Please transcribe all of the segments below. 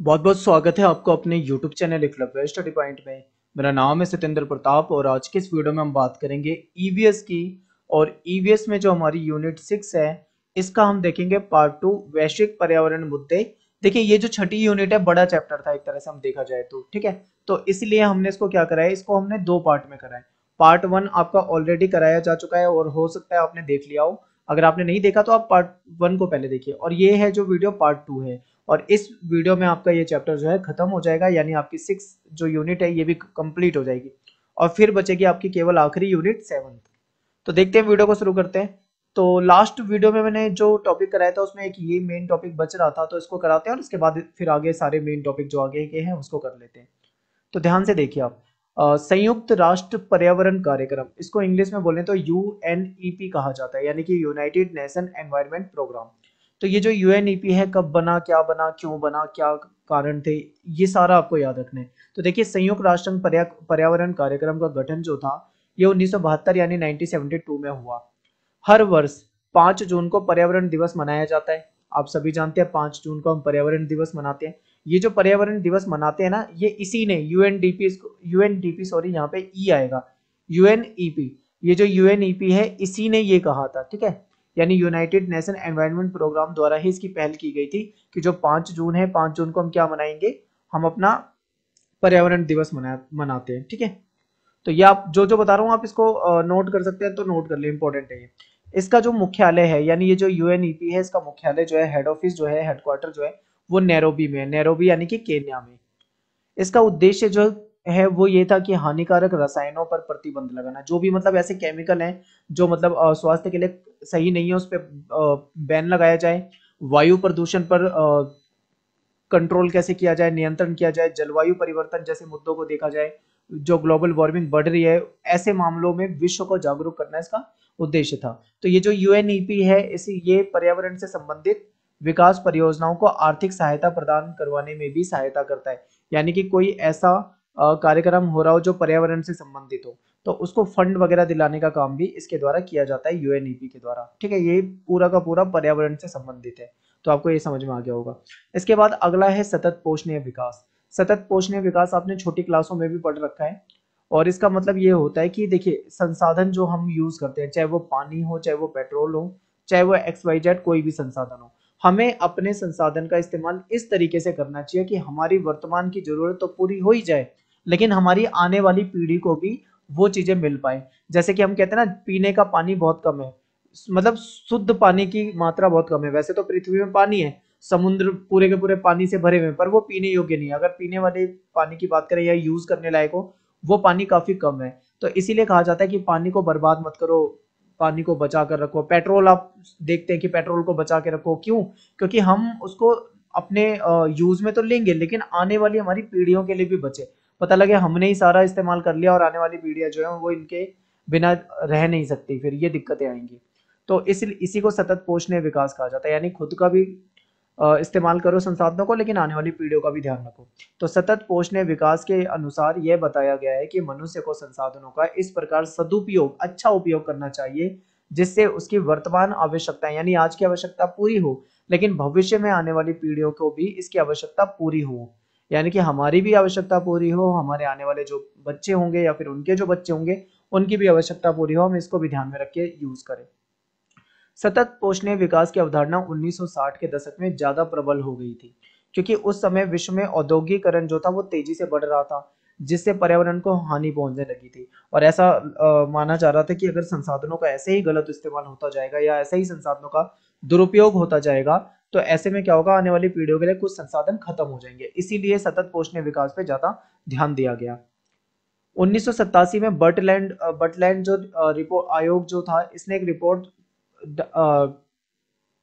बहुत बहुत स्वागत है आपको अपने YouTube channel Eklavya study point में। मेरा नाम है सत्येंद्र प्रताप और आज के इस वीडियो में हम बात करेंगे ईवीएस की। और ईवीएस में जो हमारी यूनिट 6 है, इसका हम देखेंगे पार्ट 2, वैश्विक पर्यावरण मुद्दे। देखिए, ये जो छठी यूनिट है, बड़ा चैप्टर था एक तरह से हम देखा जाए तो, ठीक है। तो इसलिए हमने इसको क्या करा है, इसको हमने दो पार्ट में करा है। पार्ट 1 आपका ऑलरेडी कराया जा चुका है और हो सकता है आपने देख लिया हो। अगर आपने नहीं देखा तो आप पार्ट 1 को पहले देखिए, और ये है जो वीडियो पार्ट 2 है। और इस वीडियो में आपका ये चैप्टर जो है खत्म हो जाएगा, यानी आपकी 6 जो यूनिट है ये भी कंप्लीट हो जाएगी। और फिर बचेगी आपकी केवल आखिरी यूनिट 7। तो देखते हैं, वीडियो को शुरू करते हैं। तो लास्ट वीडियो में मैंने जो टॉपिक कराया था उसमें एक ये मेन टॉपिक बच रहा था, तो इसको कराते हैं और उसके बाद फिर आगे सारे मेन टॉपिक जो आगे के हैं उसको कर लेते हैं। तो ध्यान से देखिए आप, संयुक्त राष्ट्र पर्यावरण कार्यक्रम, इसको इंग्लिश में बोले तो यूएनईपी कहा जाता है, यानी कि यूनाइटेड नेशन एनवायरनमेंट प्रोग्राम। तो ये जो यूएनईपी है, कब बना, क्या बना, क्यों बना, क्या कारण थे, ये सारा आपको याद रखना है। तो देखिए, संयुक्त राष्ट्र पर्यावरण कार्यक्रम का गठन जो था, ये 1972 यानी 1972 में हुआ। हर वर्ष 5 जून को पर्यावरण दिवस मनाया जाता है। आप सभी जानते हैं 5 जून को हम पर्यावरण दिवस मनाते हैं। ये जो पर्यावरण दिवस मनाते हैं ना, ये इसी ने यूएनडीपी सॉरी, यहाँ पे ई आएगा, यूएनईपी। ये जो यूएनईपी है, इसी ने ये कहा था, ठीक है। यानी यूनाइटेड नेशन एनवायरनमेंट प्रोग्राम द्वारा ही इसकी पहल की गई थी कि जो 5 जून है, 5 जून को हम क्या मनाएंगे, हम अपना पर्यावरण दिवस मनाते हैं, ठीक है। तो ये आप जो जो बता रहा हूँ आप इसको नोट कर सकते हैं, तो नोट कर ले, इंपॉर्टेंट है ये। इसका जो मुख्यालय है, यानी ये जो यूएनईपी है, इसका मुख्यालय जो है, हेड ऑफिस जो है, हेडक्वार्टर जो है, वो नैरोबी में है। नैरोबी यानी कि केन्या में। इसका उद्देश्य जो है वो ये था कि हानिकारक रसायनों पर प्रतिबंध लगाना। जो भी मतलब ऐसे केमिकल हैं जो मतलब स्वास्थ्य के लिए सही नहीं है, उस पर बैन लगाया जाए। वायु प्रदूषण पर कंट्रोल कैसे किया जाए, नियंत्रण किया जाए। जलवायु परिवर्तन जैसे मुद्दों को देखा जाए, जो ग्लोबल वार्मिंग बढ़ रही है, ऐसे मामलों में विश्व को जागरूक करना इसका उद्देश्य था। तो ये जो यूएनईपी है, इसी ये पर्यावरण से संबंधित विकास परियोजनाओं को आर्थिक सहायता प्रदान करवाने में भी सहायता करता है। यानी कि कोई ऐसा कार्यक्रम हो रहा हो जो पर्यावरण से संबंधित हो, तो उसको फंड वगैरह दिलाने का काम भी इसके द्वारा किया जाता है, यूएनईपी के द्वारा, ठीक है। ये पूरा का पूरा पर्यावरण से संबंधित है। तो आपको ये समझ में आ गया होगा। इसके बाद अगला है सतत पोषणीय विकास। सतत पोषणीय विकास आपने छोटी क्लासों में भी पढ़ रखा है। और इसका मतलब ये होता है कि देखिए, संसाधन जो हम यूज करते हैं, चाहे वो पानी हो, चाहे वो पेट्रोल हो, चाहे वो एक्स वाई जेड कोई भी संसाधन हो, हमें अपने संसाधन का इस्तेमाल इस तरीके से करना चाहिए कि हमारी वर्तमान की जरूरत तो पूरी हो ही जाए, लेकिन हमारी आने वाली पीढ़ी को भी वो चीजें मिल पाए। जैसे कि हम कहते हैं ना, पीने का पानी बहुत कम है, मतलब शुद्ध पानी की मात्रा बहुत कम है। वैसे तो पृथ्वी में पानी है, समुद्र पूरे के पूरे पानी से भरे हुए हैं, पर वो पीने योग्य नहीं है। अगर पीने वाले पानी की बात करें या यूज करने लायक हो, वो पानी काफी कम है। तो इसीलिए कहा जाता है कि पानी को बर्बाद मत करो, पानी को बचा कर रखो। पेट्रोल आप देखते हैं कि पेट्रोल को बचा के रखो, क्यों? क्योंकि हम उसको अपने यूज में तो लेंगे, लेकिन आने वाली हमारी पीढ़ियों के लिए भी बचे। पता लगे हमने ही सारा इस्तेमाल कर लिया और आने वाली पीढ़ियां जो है वो इनके बिना रह नहीं सकती, फिर ये दिक्कतें आएंगी। तो इसी को सतत पोषणीय विकास कहा जाता है, यानी खुद का भी इस्तेमाल करो संसाधनों को, लेकिन आने वाली पीढ़ियों का भी ध्यान रखो। तो सतत पोषणीय विकास के अनुसार यह बताया गया है कि मनुष्य को संसाधनों का इस प्रकार सदुपयोग, अच्छा उपयोग करना चाहिए, जिससे उसकी वर्तमान आवश्यकताएं यानी आज की आवश्यकता पूरी हो, लेकिन भविष्य में आने वाली पीढ़ियों को भी इसकी आवश्यकता पूरी हो। यानी कि हमारी भी आवश्यकता पूरी हो, हमारे आने वाले जो बच्चे होंगे या फिर उनके जो बच्चे होंगे, उनकी भी आवश्यकता पूरी हो। हम इसको भी ध्यान में रख के यूज करें। सतत पोषणीय विकास की अवधारणा 1960 के दशक में ज्यादा प्रबल हो गई थी, क्योंकि उस समय विश्व में औद्योगिकरण जो था वो तेजी से बढ़ रहा था, जिससे पर्यावरण को हानि पहुंचने लगी थी। और ऐसा माना जा रहा था कि अगर संसाधनों का ऐसे ही गलत इस्तेमाल होता जाएगा या ऐसे ही संसाधनों का दुरुपयोग होता जाएगा, तो ऐसे में क्या होगा, आने वाली पीढ़ियों के लिए कुछ संसाधन खत्म हो जाएंगे। इसीलिए सतत पोषणीय विकास पे ज्यादा ध्यान दिया गया। 1987 में बर्टलैंड जो रिपोर्ट आयोग जो था, इसने एक रिपोर्ट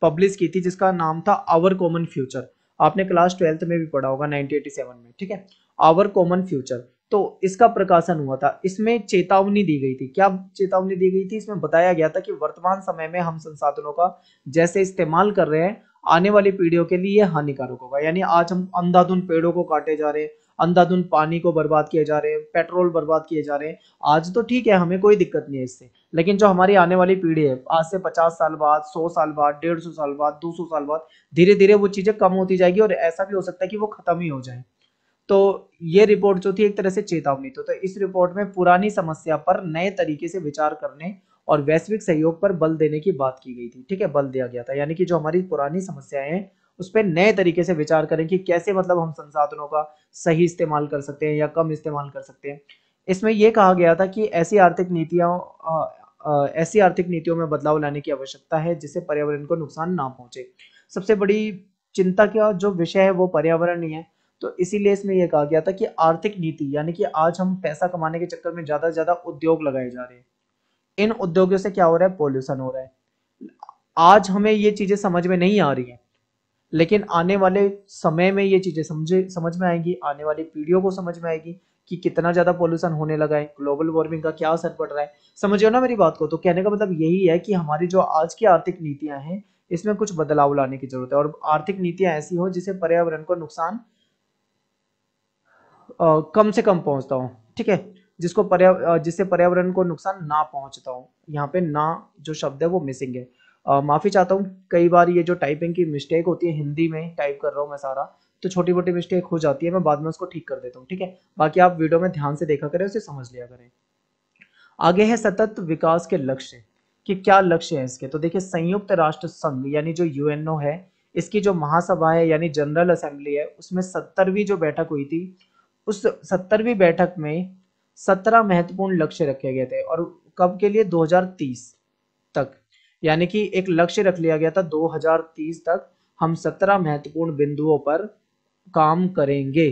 पब्लिश की थी जिसका नाम था आवर कॉमन फ्यूचर। आपने क्लास 12th में भी पढ़ा होगा 1987 में, ठीक है। आवर कॉमन फ्यूचर, तो इसका प्रकाशन हुआ था। इसमें चेतावनी दी गई थी। क्या चेतावनी दी गई थी? इसमें बताया गया था कि वर्तमान समय में हम संसाधनों का जैसे इस्तेमाल कर रहे हैं, आने वाली पीढ़ियों के लिए हानिकारक होगा। यानी आज हम अंधाधुंध पेड़ों को काटे जा रहे हैं, अंधाधुंध पानी को बर्बाद किए जा रहे हैं, पेट्रोल बर्बाद किए जा रहे हैं। आज तो ठीक है, हमें कोई दिक्कत नहीं है इससे, लेकिन जो हमारी आने वाली पीढ़ी है, आज से 50 साल बाद, 100 साल बाद, 150 साल बाद, 200 साल बाद, धीरे धीरे वो चीजें कम होती जाएगी और ऐसा भी हो सकता है कि वो खत्म ही हो जाए। तो ये रिपोर्ट जो थी एक तरह से चेतावनी तो इस रिपोर्ट में पुरानी समस्या पर नए तरीके से विचार करने और वैश्विक सहयोग पर बल देने की बात की गई थी। ठीक है, बल दिया गया था, यानी कि जो हमारी पुरानी समस्याएं हैं उस पर नए तरीके से विचार करें कि कैसे मतलब हम संसाधनों का सही इस्तेमाल कर सकते हैं या कम इस्तेमाल कर सकते हैं। इसमें यह कहा गया था कि ऐसी आर्थिक नीतियों में बदलाव लाने की आवश्यकता है जिससे पर्यावरण को नुकसान ना पहुंचे। सबसे बड़ी चिंता का जो विषय है वो पर्यावरण ही है। तो इसीलिए इसमें यह कहा गया था कि आर्थिक नीति, यानी कि आज हम पैसा कमाने के चक्कर में ज्यादा से ज्यादा उद्योग लगाए जा रहे हैं। इन उद्योगों से क्या हो रहा है, पोल्यूशन हो रहा है। आज हमें ये चीजें समझ में नहीं आ रही हैं, लेकिन आने वाले समय में ये चीजें समझ में आएंगी, आने वाली पीढ़ियों को समझ में आएगी कि कितना ज्यादा पोल्यूशन होने लगा है, ग्लोबल वार्मिंग का क्या असर पड़ रहा है। समझिए ना मेरी बात को। तो कहने का मतलब यही है कि हमारी जो आज की आर्थिक नीतियां हैं इसमें कुछ बदलाव लाने की जरूरत है, और आर्थिक नीतियां ऐसी हो जिससे पर्यावरण को नुकसान कम से कम पहुंचता हो। ठीक है, जिससे पर्यावरण को नुकसान ना पहुंचता हो। यहाँ पे ना जो शब्द है वो मिसिंग है। माफी चाहता हूँ, कई बार ये जो टाइपिंग की मिस्टेक होती है, हिंदी में टाइप कर रहा हूँ मैं सारा, तो छोटी मोटी मिस्टेक हो जाती है, मैं बाद में उसको ठीक कर देता हूँ। ठीक है, बाकी आप वीडियो में ध्यान से देखा करें, उसे समझ लिया करें। आगे है सतत विकास के लक्ष्य, कि क्या लक्ष्य है इसके। तो देखिए, संयुक्त राष्ट्र संघ यानी जो यूएनओ है, इसकी जो महासभा है यानी जनरल असेंबली है, उसमें 70वीं जो बैठक हुई थी, उस 70वीं बैठक में 17 महत्वपूर्ण लक्ष्य रखे गए थे। और कब के लिए, 2030 तक। यानी कि एक लक्ष्य रख लिया गया था 2030 तक हम 17 महत्वपूर्ण बिंदुओं पर काम करेंगे।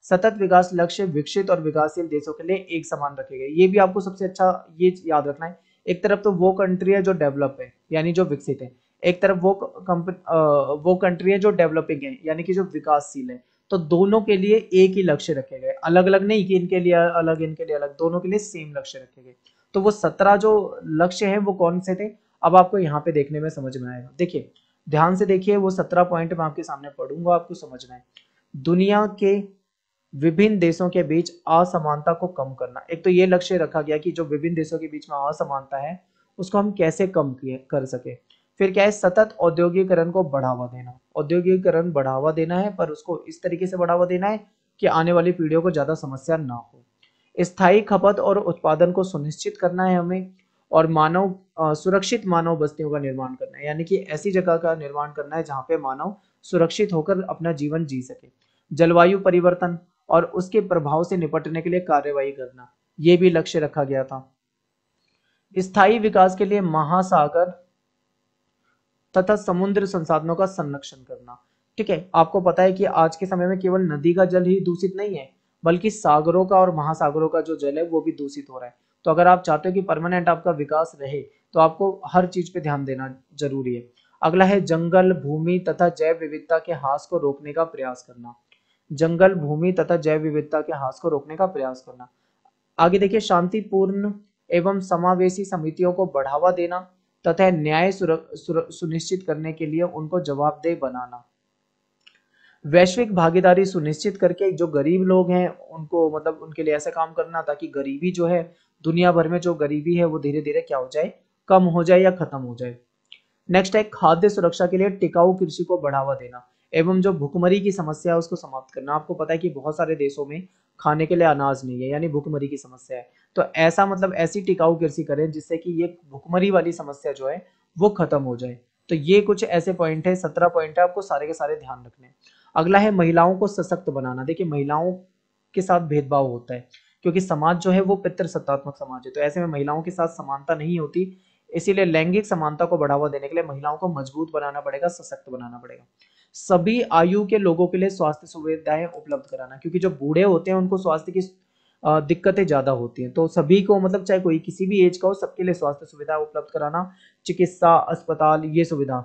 सतत विकास लक्ष्य विकसित और विकासशील देशों के लिए एक समान रखे गए। ये भी आपको सबसे अच्छा ये याद रखना है। एक तरफ तो वो कंट्री है जो डेवलप है, यानी जो विकसित है, एक तरफ वो कंट्री है जो डेवलपिंग है, यानी कि जो विकासशील है। तो दोनों के लिए एक ही लक्ष्य रखे गए, अलग अलग नहीं कि इनके लिए अलग इनके लिए अलग, दोनों के लिए सेम लक्ष्य रखे गए। तो वो 17 जो लक्ष्य हैं वो कौन से थे, अब आपको यहाँ पे देखने में समझ में आएगा। देखिए, ध्यान से देखिए, वो 17 पॉइंट मैं आपके सामने पढ़ूंगा, आपको समझना है। दुनिया के विभिन्न देशों के बीच असमानता को कम करना, एक तो ये लक्ष्य रखा गया कि जो विभिन्न देशों के बीच में असमानता है उसको हम कैसे कम कर सके। फिर क्या है, सतत औद्योगिकरण को बढ़ावा देना। औद्योगिकरण बढ़ावा देना है, पर उसको इस तरीके से बढ़ावा देना है कि आने वाली पीढ़ियों को ज्यादा समस्या ना हो। स्थायी खपत और उत्पादन को सुनिश्चित करना है हमें, और सुरक्षित मानव बस्तियों का निर्माण करना है, यानी कि ऐसी जगह का निर्माण करना है जहाँ पे मानव सुरक्षित होकर अपना जीवन जी सके। जलवायु परिवर्तन और उसके प्रभाव से निपटने के लिए कार्यवाही करना, ये भी लक्ष्य रखा गया था। स्थायी विकास के लिए महासागर तथा समुद्र संसाधनों का संरक्षण करना। ठीक है, आपको पता है कि आज के समय में केवल नदी का जल ही दूषित नहीं है, बल्कि सागरों का और महासागरों का जो जल है वो भी दूषित हो रहा है। तो अगर आप चाहते हो कि परमानेंट आपका विकास रहे, तो आपको हर चीज पे ध्यान देना जरूरी है। अगला है जंगल, भूमि तथा जैव विविधता के ह्रास को रोकने का प्रयास करना। जंगल, भूमि तथा जैव विविधता के ह्रास को रोकने का प्रयास करना। आगे देखिए, शांतिपूर्ण एवं समावेशी समितियों को बढ़ावा देना तथा न्याय सुनिश्चित करने के लिए उनको जवाबदेह बनाना। वैश्विक भागीदारी सुनिश्चित करके जो गरीब लोग हैं उनको मतलब उनके लिए ऐसा काम करना ताकि गरीबी जो है, दुनिया भर में जो गरीबी है वो धीरे धीरे क्या हो जाए, कम हो जाए या खत्म हो जाए। नेक्स्ट है खाद्य सुरक्षा के लिए टिकाऊ कृषि को बढ़ावा देना एवं जो भुखमरी की समस्या है उसको समाप्त करना। आपको पता है कि बहुत सारे देशों में खाने के लिए अनाज नहीं है, यानी भुखमरी की समस्या है। तो ऐसा मतलब ऐसी टिकाऊ कृषि करें जिससे कि ये भुखमरी वाली समस्या जो है वो खत्म हो जाए। तो ये कुछ ऐसे पॉइंट है, 17 पॉइंट है, आपको सारे के सारे ध्यान रखने हैं। अगला है महिलाओं को सशक्त बनाना। देखिए, महिलाओं के साथ भेदभाव होता है क्योंकि समाज जो है वो पितृसत्तात्मक समाज है, तो ऐसे में महिलाओं के साथ समानता नहीं होती। इसीलिए लैंगिक समानता को बढ़ावा देने के लिए महिलाओं को मजबूत बनाना पड़ेगा, सशक्त बनाना पड़ेगा। सभी आयु के लोगों के लिए स्वास्थ्य सुविधाएं उपलब्ध कराना, क्योंकि जो बूढ़े होते हैं उनको स्वास्थ्य की दिक्कतें ज्यादा होती हैं। तो सभी को मतलब चाहे कोई किसी भी एज का हो, सबके लिए स्वास्थ्य सुविधा उपलब्ध कराना, चिकित्सा, अस्पताल, ये सुविधा।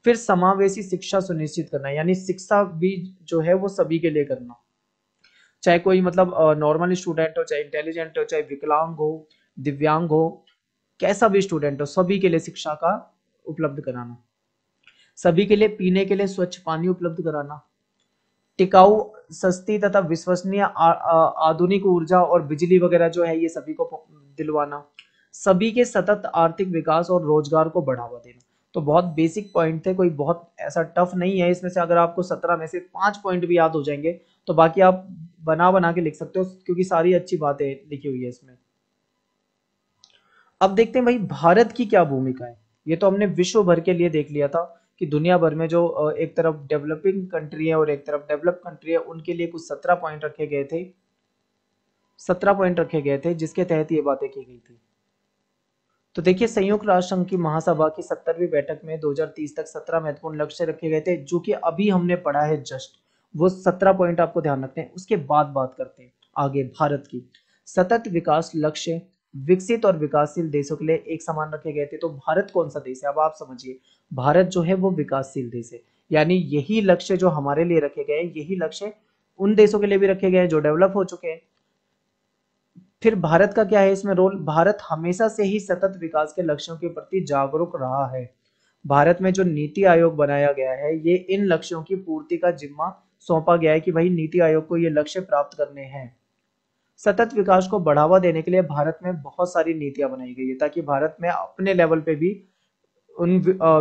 फिर समावेशी शिक्षा सुनिश्चित करना, यानी शिक्षा भी जो है वो सभी के लिए करना, चाहे कोई मतलब नॉर्मल स्टूडेंट हो, चाहे इंटेलिजेंट हो, चाहे विकलांग हो, दिव्यांग हो, कैसा भी स्टूडेंट हो, सभी के लिए शिक्षा का उपलब्ध कराना। सभी के लिए पीने के लिए स्वच्छ पानी उपलब्ध कराना। टिकाऊ, सस्ती तथा विश्वसनीय आधुनिक ऊर्जा और बिजली वगैरह जो है ये सभी को दिलवाना। सभी के सतत आर्थिक विकास और रोजगार को बढ़ावा देना। तो बहुत बेसिक पॉइंट थे, कोई बहुत ऐसा टफ नहीं है। इसमें से अगर आपको 17 में से 5 पॉइंट भी याद हो जाएंगे तो बाकी आप बना बना के लिख सकते हो, क्योंकि सारी अच्छी बातें लिखी हुई है इसमें। अब देखते हैं भाई भारत की क्या भूमिका है। ये तो हमने विश्व भर के लिए देख लिया था कि दुनिया भर में जो एक तरफ डेवलपिंग कंट्री है और एक तरफ डेवलप कंट्री है, उनके लिए कुछ 17 पॉइंट रखे गए थे। 17 पॉइंट रखे गए थे जिसके तहत ये बातें की गई थी। तो देखिए संयुक्त राष्ट्र संघ की महासभा की 70वीं बैठक में 2030 तक 17 महत्वपूर्ण लक्ष्य रखे गए थे, जो कि अभी हमने पढ़ा है जस्ट। वो 17 पॉइंट आपको ध्यान रखते हैं। उसके बाद बात करते हैं आगे भारत की। सतत विकास लक्ष्य विकसित और विकासशील देशों के लिए एक समान रखे गए थे। तो भारत कौन सा देश है, अब आप समझिए। भारत जो है वो विकासशील देश है, यानी यही लक्ष्य जो हमारे लिए रखे गए हैं, यही लक्ष्य उन देशों के लिए भी रखे गए हैं जो डेवलप हो चुके हैं। फिर भारत का क्या है इसमें रोल। भारत हमेशा से ही सतत विकास के लक्ष्यों के प्रति जागरूक रहा है। भारत में जो नीति आयोग बनाया गया है, ये इन लक्ष्यों की पूर्ति का जिम्मा सौंपा गया है कि भाई नीति आयोग को ये लक्ष्य प्राप्त करने हैं। सतत विकास को बढ़ावा देने के लिए भारत में बहुत सारी नीतियां बनाई गई है, ताकि भारत में अपने लेवल पे भी उन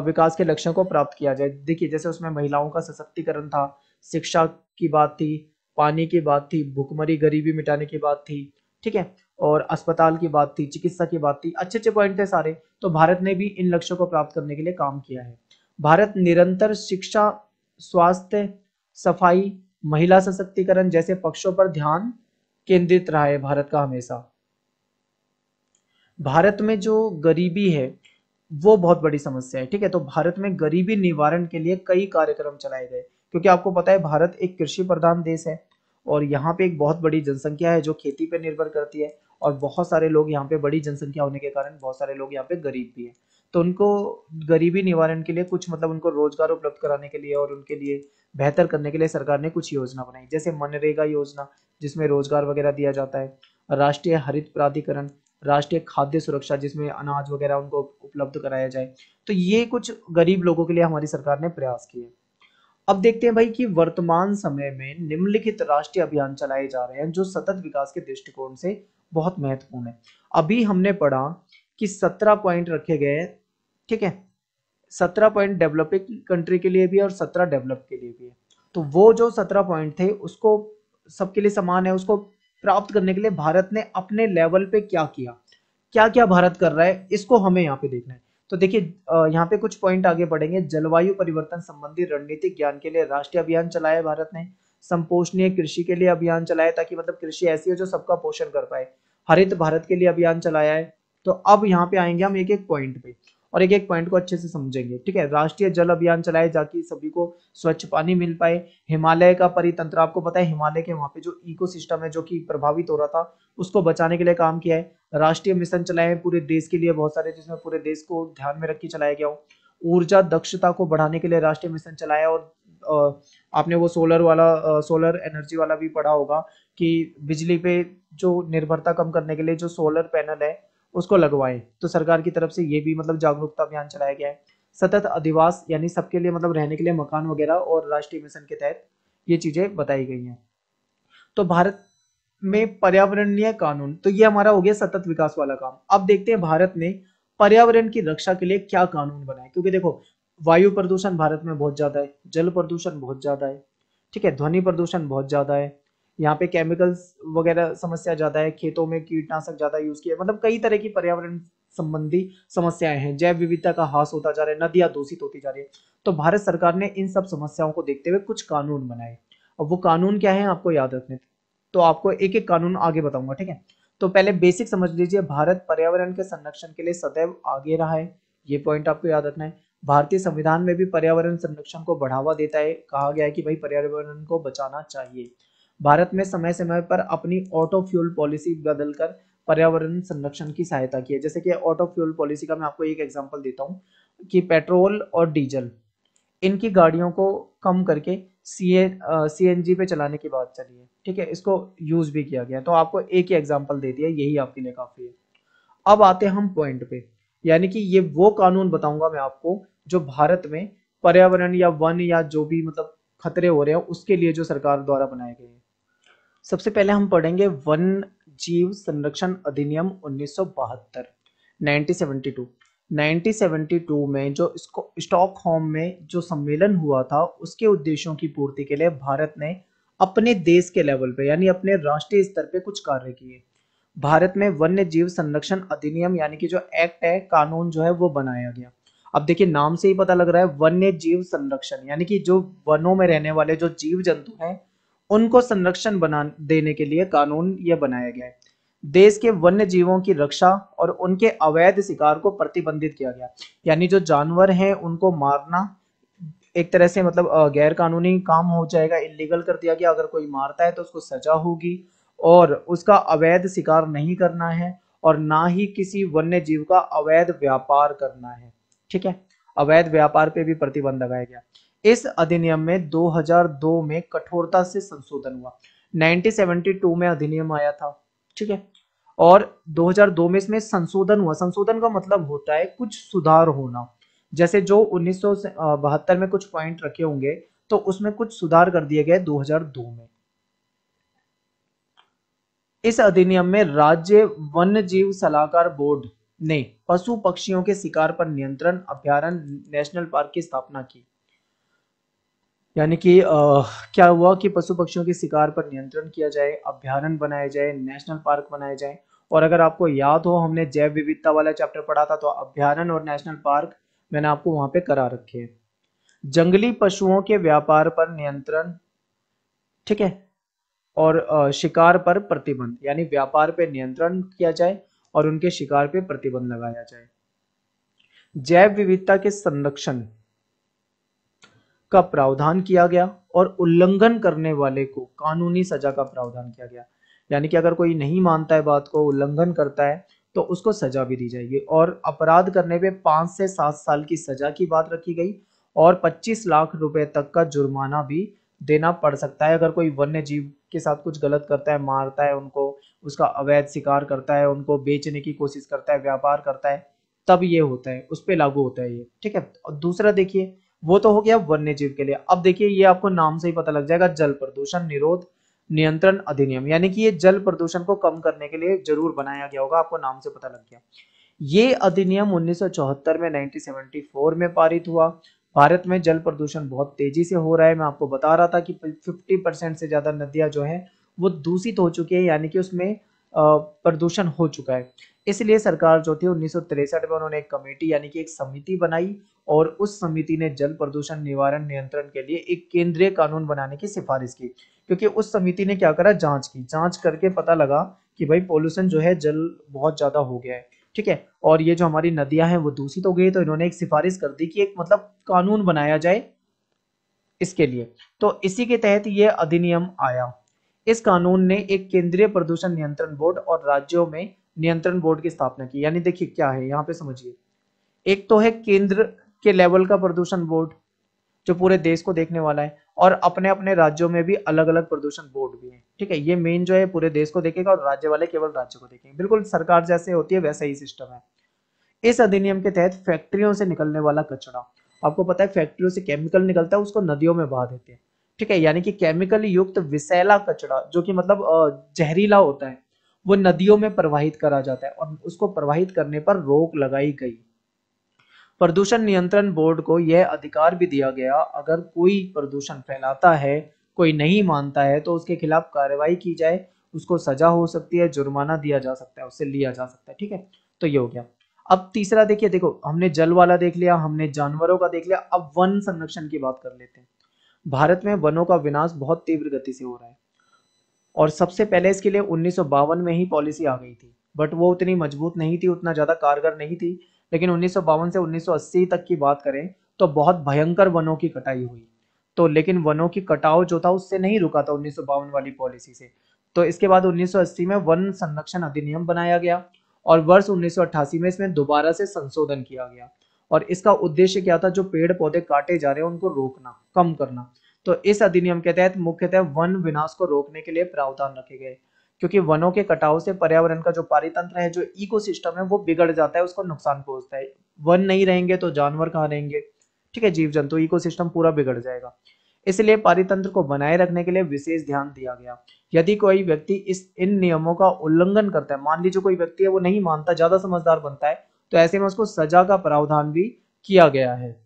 विकास के लक्ष्यों को प्राप्त किया जाए। देखिए जैसे उसमें महिलाओं का सशक्तिकरण था, शिक्षा की बात थी, पानी की बात थी, भुखमरी गरीबी मिटाने की बात थी, ठीक है, और अस्पताल की बात थी, चिकित्सा की बात थी। अच्छे अच्छे पॉइंट थे सारे। तो भारत ने भी इन लक्ष्यों को प्राप्त करने के लिए काम किया है। भारत निरंतर शिक्षा, स्वास्थ्य, सफाई, महिला सशक्तिकरण जैसे पक्षों पर ध्यान केंद्रित रहा है भारत का हमेशा। भारत में जो गरीबी है वो बहुत बड़ी समस्या है, ठीक है। तो भारत में गरीबी निवारण के लिए कई कार्यक्रम चलाए गए, क्योंकि आपको पता है भारत एक कृषि प्रधान देश है और यहाँ पे एक बहुत बड़ी जनसंख्या है जो खेती पे निर्भर करती है, और बहुत सारे लोग यहाँ पे, बड़ी जनसंख्या होने के कारण बहुत सारे लोग यहाँ पे गरीब भी है। तो उनको गरीबी निवारण के लिए कुछ, मतलब उनको रोजगार उपलब्ध कराने के लिए और उनके लिए बेहतर करने के लिए सरकार ने कुछ योजना बनाई, जैसे मनरेगा योजना जिसमें रोजगार वगैरह दिया जाता है, राष्ट्रीय हरित प्राधिकरण, राष्ट्रीय खाद्य सुरक्षा जिसमें अनाज वगैरह उनको उपलब्ध कराया जाए। तो ये कुछ गरीब लोगों के लिए हमारी सरकार ने प्रयास किए। अब देखते हैं भाई कि वर्तमान समय में निम्नलिखित राष्ट्रीय अभियान चलाए जा रहे हैं जो सतत विकास के दृष्टिकोण से बहुत महत्वपूर्ण है। अभी हमने पढ़ा कि 17 पॉइंट रखे गए हैं, ठीक है। 17 पॉइंट डेवलपिंग कंट्री के लिए भी और 17 डेवलप के लिए भी है। तो वो जो 17 पॉइंट थे उसको सबके लिए समान है, उसको प्राप्त करने के लिए भारत ने अपने लेवल पे क्या किया, क्या क्या भारत कर रहा है, इसको हमें यहाँ पे देखना है। तो देखिए यहाँ पे कुछ पॉइंट आगे बढ़ेंगे। जलवायु परिवर्तन संबंधी रणनीतिक ज्ञान के लिए राष्ट्रीय अभियान चलाया है भारत ने। संपोषणीय कृषि के लिए अभियान चलाया, ताकि मतलब कृषि ऐसी हो जो सबका पोषण कर पाए। हरित भारत के लिए अभियान चलाया है। तो अब यहाँ पे आएंगे हम एक एक पॉइंट पे और एक एक पॉइंट को अच्छे से समझेंगे, ठीक है। राष्ट्रीय जल अभियान चलाए ताकि सभी को स्वच्छ पानी मिल पाए। हिमालय का परितंत्र, आपको पता है हिमालय के वहाँ पे जो इकोसिस्टम है जो कि प्रभावित हो रहा था, उसको बचाने के लिए काम किया है। राष्ट्रीय मिशन चलाए हैं पूरे देश के लिए बहुत सारे, जिसमें पूरे देश को ध्यान में रख के चलाया गया हो। ऊर्जा दक्षता को बढ़ाने के लिए राष्ट्रीय मिशन चलाया, और आपने वो सोलर एनर्जी वाला भी पढ़ा होगा कि बिजली पे जो निर्भरता कम करने के लिए जो सोलर पैनल है उसको लगवाएं। तो सरकार की तरफ से ये भी मतलब जागरूकता अभियान चलाया गया है। सतत अधिवास यानी सबके लिए मतलब रहने के लिए मकान वगैरह, और राष्ट्रीय मिशन के तहत ये चीजें बताई गई हैं। तो भारत में पर्यावरणीय कानून, तो ये हमारा हो गया सतत विकास वाला काम। अब देखते हैं भारत ने पर्यावरण की रक्षा के लिए क्या कानून बनाए, क्योंकि देखो वायु प्रदूषण भारत में बहुत ज्यादा है, जल प्रदूषण बहुत ज्यादा है, ठीक है, ध्वनि प्रदूषण बहुत ज्यादा है, यहाँ पे केमिकल्स वगैरह समस्या ज्यादा है, खेतों में कीटनाशक ज्यादा यूज किया, मतलब कई तरह की पर्यावरण संबंधी समस्याएं हैं। जैव विविधता का ह्रास होता जा रहा है, नदियां दूषित होती जा रही है। तो भारत सरकार ने इन सब समस्याओं को देखते हुए कुछ कानून बनाए। अब वो कानून क्या है आपको याद रखने, तो आपको एक एक कानून आगे बताऊंगा, ठीक है। तो पहले बेसिक समझ लीजिए, भारत पर्यावरण के संरक्षण के लिए सदैव आगे रहा है, ये पॉइंट आपको याद रखना है। भारतीय संविधान में भी पर्यावरण संरक्षण को बढ़ावा देता है, कहा गया है कि भाई पर्यावरण को बचाना चाहिए। भारत में समय समय पर अपनी ऑटो फ्यूल पॉलिसी बदलकर पर्यावरण संरक्षण की सहायता की है। जैसे कि ऑटो फ्यूल पॉलिसी का मैं आपको एक एग्जांपल देता हूँ कि पेट्रोल और डीजल इनकी गाड़ियों को कम करके सीएनजी पे चलाने की बात चली है, ठीक है, इसको यूज भी किया गया। तो आपको एक ही एग्जांपल दे दिया, यही आपके लिए काफी है। अब आते हैं हम पॉइंट पे, यानी कि ये वो कानून बताऊंगा मैं आपको जो भारत में पर्यावरण या वन या जो भी मतलब खतरे हो रहे हैं उसके लिए जो सरकार द्वारा बनाए गए हैं। सबसे पहले हम पढ़ेंगे वन जीव संरक्षण अधिनियम 1972। 1972। 1972 में जो इसको स्टॉकहोम में जो सम्मेलन हुआ था उसके उद्देश्यों की पूर्ति के लिए भारत ने अपने देश के लेवल पे यानी अपने राष्ट्रीय स्तर पे कुछ कार्य किए। भारत में वन्य जीव संरक्षण अधिनियम यानी कि जो एक्ट है, कानून जो है वो बनाया गया। अब देखिए नाम से ही पता लग रहा है, वन्य जीव संरक्षण यानी कि जो वनों में रहने वाले जो जीव जंतु हैं उनको संरक्षण बना देने के लिए कानून यह बनाया गया है। देश के वन्य जीवों की रक्षा और उनके अवैध शिकार को प्रतिबंधित किया गया, यानी जो जानवर हैं उनको मारना एक तरह से मतलब गैर कानूनी काम हो जाएगा, इलीगल कर दिया गया। अगर कोई मारता है तो उसको सजा होगी और उसका अवैध शिकार नहीं करना है और ना ही किसी वन्य जीव का अवैध व्यापार करना है। ठीक है, अवैध व्यापार पे भी प्रतिबंध लगाया गया। इस अधिनियम में 2002 में कठोरता से संशोधन हुआ। 1972 में अधिनियम आया था, ठीक है, और 2002 में इसमें संशोधन हुआ। संशोधन का मतलब होता है कुछ सुधार होना। जैसे जो 1972 में कुछ पॉइंट रखे होंगे तो उसमें कुछ सुधार कर दिए गए 2002 में। इस अधिनियम में राज्य वन्य जीव सलाहकार बोर्ड ने पशु पक्षियों के शिकार पर नियंत्रण अभ्यारण्य नेशनल पार्क की स्थापना की। यानी कि क्या हुआ कि पशु पक्षियों के शिकार पर नियंत्रण किया जाए, अभ्यारण्य बनाए जाए, नेशनल पार्क बनाए जाए। और अगर आपको याद हो हमने जैव विविधता वाला चैप्टर पढ़ा था तो अभ्यारण्य और नेशनल पार्क मैंने आपको वहां पे करा रखे हैं। जंगली पशुओं के व्यापार पर नियंत्रण, ठीक है, और शिकार पर प्रतिबंध, यानी व्यापार पे नियंत्रण किया जाए और उनके शिकार पे प्रतिबंध लगाया जाए। जैव विविधता के संरक्षण का प्रावधान किया गया और उल्लंघन करने वाले को कानूनी सजा का प्रावधान किया गया। यानी कि अगर कोई नहीं मानता है बात को, उल्लंघन करता है तो उसको सजा भी दी जाएगी। और अपराध करने पे 5 से 7 साल की सजा की बात रखी गई और 25 लाख रुपए तक का जुर्माना भी देना पड़ सकता है अगर कोई वन्य जीव के साथ कुछ गलत करता है, मारता है उनको, उसका अवैध शिकार करता है, उनको बेचने की कोशिश करता है, व्यापार करता है, तब ये होता है, उस पे लागू होता है ये। ठीक है, और दूसरा देखिए वो तो हो गया वन्य जीव के लिए। अब देखिए ये आपको नाम से ही पता लग जाएगा, जल प्रदूषण निरोध नियंत्रण अधिनियम, यानी कि ये जल प्रदूषण को कम करने के लिए जरूर बनाया गया होगा, आपको नाम से पता लग गया। ये अधिनियम 1974 में 1974 में पारित हुआ। भारत में जल प्रदूषण बहुत तेजी से हो रहा है। मैं आपको बता रहा था कि 50% से ज्यादा नदियां जो है वो दूषित हो चुकी है, यानी कि उसमें प्रदूषण हो चुका है। इसलिए सरकार जो थी 1963 में उन्होंने एक कमेटी यानी कि एक समिति बनाई और उस समिति ने जल प्रदूषण निवारण नियंत्रण के लिए एक केंद्रीय कानून बनाने की सिफारिश की। क्योंकि उस समिति ने क्या करा, जांच की, जांच करके पता लगा कि भाई पोल्यूशन जो है जल बहुत ज्यादा हो गया है। ठीक है, और ये जो हमारी नदियां हैं वो दूषित हो गई, तो इन्होंने एक सिफारिश कर दी कि एक मतलब कानून बनाया जाए इसके लिए। तो इसी के तहत ये अधिनियम आया। इस कानून ने एक केंद्रीय प्रदूषण नियंत्रण बोर्ड और राज्यों में नियंत्रण बोर्ड की स्थापना की। यानी देखिए क्या है यहाँ पे समझिए, एक तो है केंद्र के लेवल का प्रदूषण बोर्ड जो पूरे देश को देखने वाला है, और अपने अपने राज्यों में भी अलग अलग प्रदूषण बोर्ड भी है। ठीक है, ये मेन जो है पूरे देश को देखेगा और राज्य वाले केवल राज्य को देखेंगे। बिल्कुल सरकार जैसे होती है वैसा ही सिस्टम है। इस अधिनियम के तहत फैक्ट्रियों से निकलने वाला कचरा, आपको पता है फैक्ट्रियों से केमिकल निकलता है, उसको नदियों में बहा देते हैं। ठीक है, यानी कि केमिकल युक्त विषैला कचरा जो कि मतलब जहरीला होता है वो नदियों में प्रवाहित करा जाता है और उसको प्रवाहित करने पर रोक लगाई गई। प्रदूषण नियंत्रण बोर्ड को यह अधिकार भी दिया गया, अगर कोई प्रदूषण फैलाता है, कोई नहीं मानता है तो उसके खिलाफ कार्रवाई की जाए, उसको सजा हो सकती है, जुर्माना दिया जा सकता है, उससे लिया जा सकता है। ठीक है, तो ये हो गया। अब तीसरा देखिए, देखो हमने जल वाला देख लिया, हमने जानवरों का देख लिया, अब वन संरक्षण की बात कर लेते हैं। भारत में वनों का विनाश बहुत तीव्र गति से हो रहा है और सबसे पहले इसके लिए 1952 में ही पॉलिसी आ गई थी, बट वो उतनी मजबूत नहीं थी, उतना ज्यादा कारगर नहीं थी। लेकिन 1952 से 1980 तक की बात करें तो बहुत भयंकर वनों की कटाई हुई। तो लेकिन वनों की कटाव जो था उससे नहीं रुका था 1952 वाली पॉलिसी से। तो इसके बाद 1980 में वन संरक्षण अधिनियम बनाया गया और वर्ष 1988 में इसमें दोबारा से संशोधन किया गया। और इसका उद्देश्य क्या था, जो पेड़ पौधे काटे जा रहे हैं उनको रोकना, कम करना। तो इस अधिनियम के तहत मुख्यतः वन विनाश को रोकने के लिए प्रावधान रखे गए, क्योंकि वनों के कटाव से पर्यावरण का जो पारितंत्र है, जो इकोसिस्टम है वो बिगड़ जाता है, उसको नुकसान पहुंचता है। वन नहीं रहेंगे तो जानवर कहाँ रहेंगे, ठीक है, जीव जंतु, इकोसिस्टम पूरा बिगड़ जाएगा। इसलिए पारितंत्र को बनाए रखने के लिए विशेष ध्यान दिया गया। यदि कोई व्यक्ति इन नियमों का उल्लंघन करता है, मान लीजिए कोई व्यक्ति है वो नहीं मानता, ज्यादा समझदार बनता है, तो ऐसे में उसको सजा का प्रावधान भी किया गया है।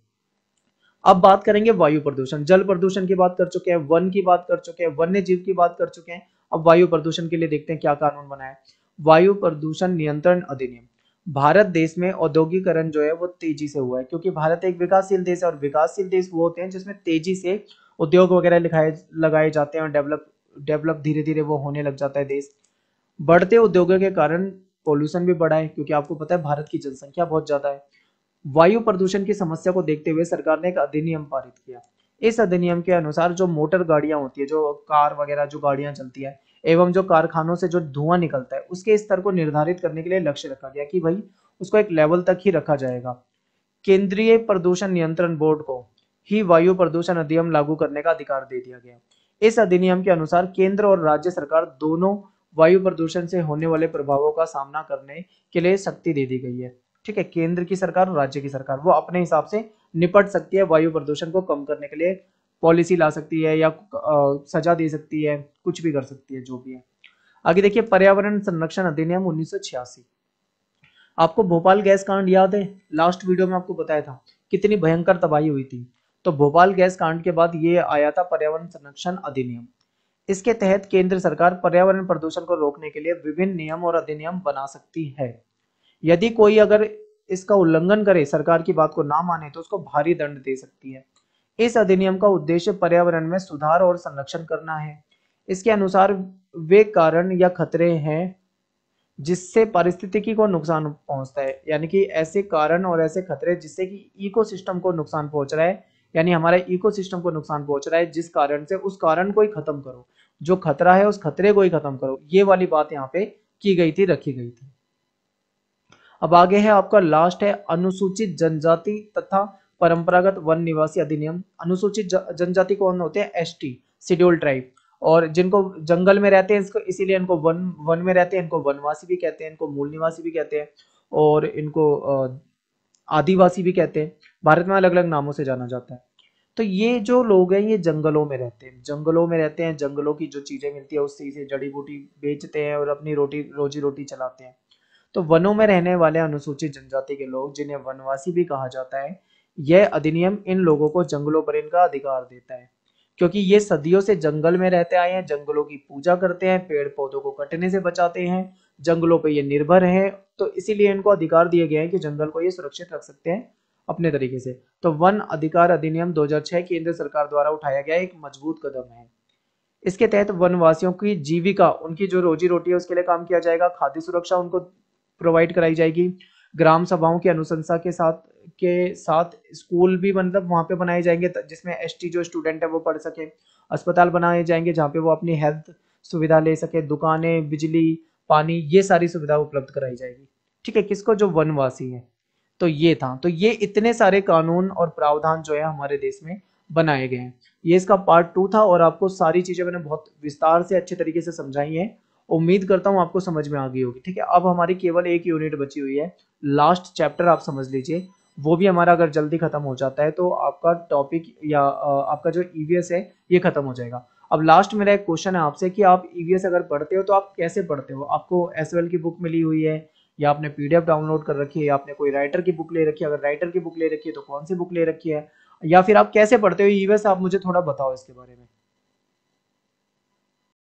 अब बात करेंगे वायु प्रदूषण। जल प्रदूषण की बात कर चुके हैं, वन की बात कर चुके हैं, वन्य जीव की बात कर चुके हैं। अब वायु प्रदूषण के लिए देखते हैं क्या कानून बना है। वायु प्रदूषण नियंत्रण अधिनियम। भारत देश में औद्योगिकरण जो है वो तेजी से हुआ है, क्योंकि भारत एक विकासशील देश है और विकासशील देश वो होते हैं जिसमें तेजी से उद्योग वगैरह लगाए जाते हैं और डेवलप धीरे धीरे वो होने लग जाता है देश। बढ़ते उद्योगों के कारण पोल्यूशन भी बढ़ा है, क्योंकि आपको पता है भारत की जनसंख्या बहुत ज्यादा है। वायु प्रदूषण की समस्या को देखते हुए सरकार ने एक अधिनियम पारित किया। इस अधिनियम के अनुसार जो मोटर गाड़ियां होती है, जो कार वगैरह जो गाड़ियां चलती है एवं जो कारखानों से जो धुआं निकलता है, उसके स्तर को निर्धारित करने के लिए लक्ष्य रखा गया कि भाई उसको एक लेवल तक ही रखा जाएगा। केंद्रीय प्रदूषण नियंत्रण बोर्ड को ही वायु प्रदूषण अधिनियम लागू करने का अधिकार दे दिया गया। इस अधिनियम के अनुसार केंद्र और राज्य सरकार दोनों वायु प्रदूषण से होने वाले प्रभावों का सामना करने के लिए शक्ति दे दी गई है। ठीक है, केंद्र की सरकार और राज्य की सरकार वो अपने हिसाब से निपट सकती है, वायु प्रदूषण को कम करने के लिए पॉलिसी ला सकती है या सजा दे सकती है, कुछ भी कर सकती है, जो भी है। आगे देखिए, पर्यावरण संरक्षण अधिनियम 1986। आपको भोपाल गैस कांड याद है? लास्ट वीडियो में आपको बताया था कितनी भयंकर तबाही हुई थी। तो भोपाल गैस कांड के बाद ये आया था पर्यावरण संरक्षण अधिनियम। इसके तहत केंद्र सरकार पर्यावरण प्रदूषण को रोकने के लिए विभिन्न नियम और अधिनियम बना सकती है। यदि कोई अगर इसका उल्लंघन करे, सरकार की बात को ना माने, तो उसको भारी दंड दे सकती है। इस अधिनियम का उद्देश्य पर्यावरण में सुधार और संरक्षण करना है। इसके अनुसार वे कारण या खतरे हैं जिससे पारिस्थितिकी को नुकसान पहुंचता है, यानी कि ऐसे कारण और ऐसे खतरे जिससे कि इकोसिस्टम को नुकसान पहुंच रहा है, यानी हमारे इकोसिस्टम को नुकसान पहुंच रहा है, जिस कारण से उस कारण को ही खत्म करो, जो खतरा है उस खतरे को ही खत्म करो। ये वाली बात यहाँ पे की गई थी, रखी गई थी। अब आगे है आपका लास्ट है अनुसूचित जनजाति तथा परंपरागत वन निवासी अधिनियम। अनुसूचित जनजाति कौन होते हैं? ST, schedule tribe. और जिनको जंगल में रहते हैं इसको इसीलिए इनको वन में रहते हैं, इनको वनवासी भी कहते हैं, इनको मूल निवासी भी कहते हैं और इनको आदिवासी भी कहते हैं। भारत में अलग अलग नामों से जाना जाता है। तो ये जो लोग हैं ये जंगलों में रहते हैं, जंगलों की जो चीजें मिलती है उससे इसे जड़ी बूटी बेचते हैं और अपनी रोजी रोटी चलाते हैं। तो वनों में रहने वाले अनुसूचित जनजाति के लोग, जिन्हें वनवासी भी कहा जाता है, यह अधिनियम इन लोगों को जंगलों पर इनका अधिकार देता है, क्योंकि ये सदियों से जंगल में रहते आए हैं, जंगलों की पूजा करते हैं, पेड़ पौधों को कटने से बचाते हैं, जंगलों पर ये निर्भर है। तो इसीलिए इनको अधिकार दिए गए हैं कि जंगल को ये सुरक्षित रख सकते हैं अपने तरीके से। तो वन अधिकार अधिनियम 2006 केंद्र सरकार द्वारा उठाया गया एक मजबूत कदम है। इसके तहत वनवासियों की जीविका, उनकी जो रोजी रोटी है उसके लिए काम किया जाएगा, खाद्य सुरक्षा उनको प्रोवाइड कराई जाएगी, ग्राम सभाओं की अनुशंसा के साथ स्कूल भी मतलब वहां पे बनाए जाएंगे जिसमें एसटी जो स्टूडेंट है वो पढ़ सके, अस्पताल बनाए जाएंगे जहाँ पे वो अपनी हेल्थ सुविधा ले सके, दुकानें, बिजली, पानी, ये सारी सुविधा उपलब्ध कराई जाएगी। ठीक है, किसको? जो वनवासी है। तो ये था, तो ये इतने सारे कानून और प्रावधान जो है हमारे देश में बनाए गए हैं। ये इसका पार्ट 2 था और आपको सारी चीजें मैंने बहुत विस्तार से अच्छे तरीके से समझाई हैं। उम्मीद करता हूँ आपको समझ में आ गई होगी। ठीक है, अब हमारी केवल एक यूनिट बची हुई है, लास्ट चैप्टर आप समझ लीजिए। वो भी हमारा अगर जल्दी खत्म हो जाता है तो आपका टॉपिक या आपका जो ईवीएस है ये खत्म हो जाएगा। अब लास्ट मेरा एक क्वेश्चन है आपसे कि आप ईवीएस अगर पढ़ते हो तो आप कैसे पढ़ते हो? आपको एसएल की बुक मिली हुई है या आपने पीडीएफ डाउनलोड कर रखी है या आपने कोई राइटर की बुक ले रखी है? अगर राइटर की बुक ले रखी है तो कौन सी बुक ले रखी है, या फिर आप कैसे पढ़ते हो ईवीएस? आप मुझे थोड़ा बताओ इसके बारे में।